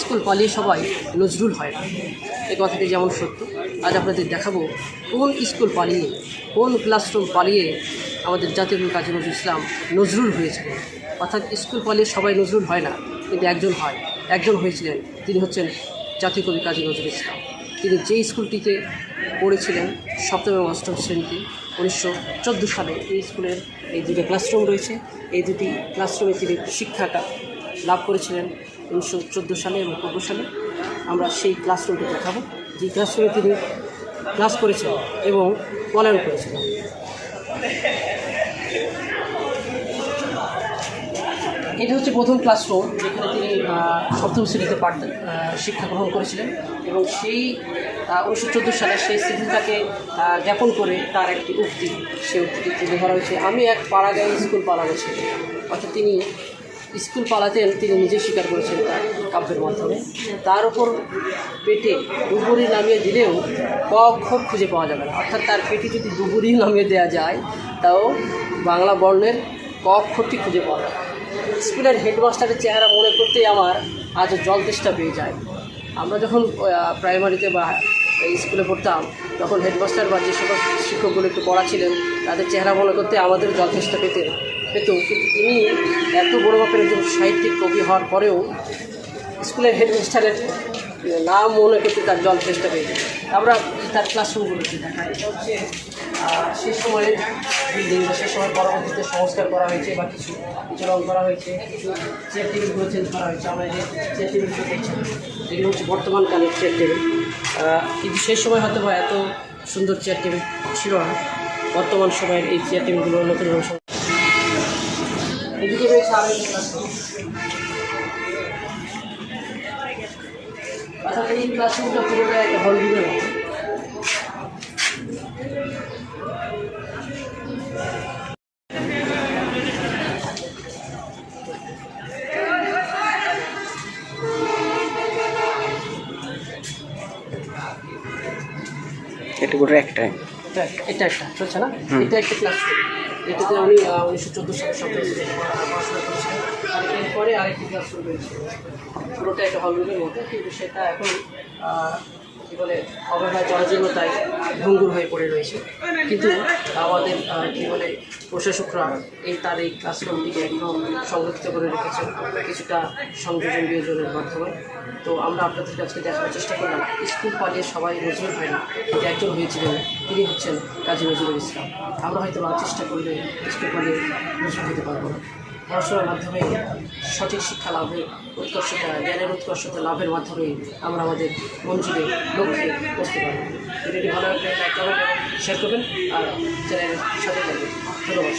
School পালিয়ে সবাই নজরুল হয় না, এই কথাটি যেমন সত্য। আজ আপনাদের দেখাবো কোন স্কুল পালিয়ে, কোন ক্লাসরুম পালিয়ে আমাদের জাতীয় কবি কাজী নজরুল ইসলাম নজরুল হয়েছিলেন। অর্থাৎ স্কুল পালিয়ে সবাই নজরুল হয় না, কিন্তু একজন হয়, একজন হয়েছিলেন। তিনি হচ্ছেন জাতীয় কবি কাজী নজরুল ইসলাম। তিনি যে স্কুলটিতে পড়েছিলেন সপ্তম এবং অষ্টম শ্রেণীতে 1914 সালে, এই স্কুলের এই দুটি ক্লাসরুম রয়েছে, এই দুটি ক্লাসরুমে তিনি শিক্ষাটা লাভ করেছিলেন 1914 সালে এবং 15 সালে। আমরা সেই ক্লাসরুমটি দেখাবো, যে ক্লাসরুমে তিনি ক্লাস করেছেন এবং পলায়ন করেছিলেন। এটা হচ্ছে প্রথম ক্লাসরুম, যেখানে তিনি সপ্তম শ্রেণীতে শিক্ষা গ্রহণ করেছিলেন এবং সেই 1914 সালে সেই স্মৃতিটাকে জ্ঞাপন করে তার একটি উক্তি, সেই উক্তিটি তুলে ধরা হয়েছে, আমি এক পাড়াগাঁয়ে স্কুল পালানো ছিল। অর্থাৎ তিনি স্কুল পালাতেন, তিনি নিজে স্বীকার করেছেন তার কাব্যের মাধ্যমে। তার ওপর পেটে ডুবুরি নামিয়ে দিলেও ক অক্ষর খুঁজে পাওয়া যাবে না। অর্থাৎ তার পেটে যদি ডুবুরি নামিয়ে দেওয়া যায়, তাও বাংলা বর্ণের ক অক্ষরটি খুঁজে পাওয়া যাবে। স্কুলের হেডমাস্টারের চেহারা মনে করতেই আমার আজও জল তেষ্টা পেয়ে যায়। আমরা যখন প্রাইমারিতে বা স্কুলে পড়তাম, তখন হেডমাস্টার বা যে সকল শিক্ষকগুলো একটু পড়া ছিলেন, তাদের চেহারা মনে করতে আমাদের জল তেষ্টা পেত। কিন্তু তিনি এত বড় মাপের একজন সাহিত্যিক কবি হওয়ার পরেও স্কুলের হেডমাস্টারের নাম মনে করতে তার জল তেষ্টা পেয়ে যায়। আমরা তার ক্লাসরুমগুলোতে দেখাই। এটা হচ্ছে সেই সময়ের বিল্ডিং, সেই সময় পরবর্তীতে সংস্কার করা হয়েছে বা কিছু রং করা হয়েছে, কিছু চেয়ার টেবিলগুলো চেঞ্জ করা হয়েছে। আমরা যে চেয়ার টেবিলগুলো দেখছি, এগুলো হচ্ছে বর্তমানকালের চেয়ার টেবিল, কিন্তু সেই সময় হয়তো বা এত সুন্দর চেয়ার টেবিল ছিল না। বর্তমান সময়ের এই চেয়ার টেবিলগুলো নতুন এদিকে রয়েছে আরও একটি ক্লাসরুম। অর্থাৎ এই ক্লাসরুমটা পুরোটা একটা হল রুমের মতো। এটা করে একটা এটা একটা চলছে না, এটা একটা ক্লাসরুম। এটাতে আমি 1914 সালে সপ্তম শ্রেণীতে পড়াশোনা করেছিলাম। আর এরপরে আরেকটি ক্লাসরুম রয়েছে, পুরোটা একটা হলরুমের মতো, কিন্তু সেটা এখন কী বলে অবহেলায় জরাজীর্ণতায় ভঙ্গুর হয়ে পড়ে রয়েছে। কিন্তু আমাদের কী বলে প্রশাসকরা তার এই ক্লাসরুমটিকে একদম সংরক্ষিত করে রেখেছেন কিছুটা সংযোজন বিয়োজনের মাধ্যমে। তো আমরা আপনাদের কাছে দেখার চেষ্টা করলাম স্কুল পালিয়ে সবাই নজরুল হয় না, কিন্তু একজন হয়েছিলেন, তিনি হচ্ছেন কাজী নজরুল ইসলাম। আমরা হয়তো চেষ্টা করলে স্কুল পালিয়ে নজরুল হতে পারবো না। পড়াশোনার মাধ্যমে সঠিক শিক্ষা লাভের উৎকর্ষতা, জ্ঞানের উৎকর্ষতা লাভের মাধ্যমে আমরা আমাদের মঞ্জিলে লক্ষ্যে পৌঁছতে পারবো। ভিডিওটি ভালো লাগলে লাইক করবেন এবং শেয়ার করবেন, আর চ্যানেলের সাথে থাকবেন। ধন্যবাদ।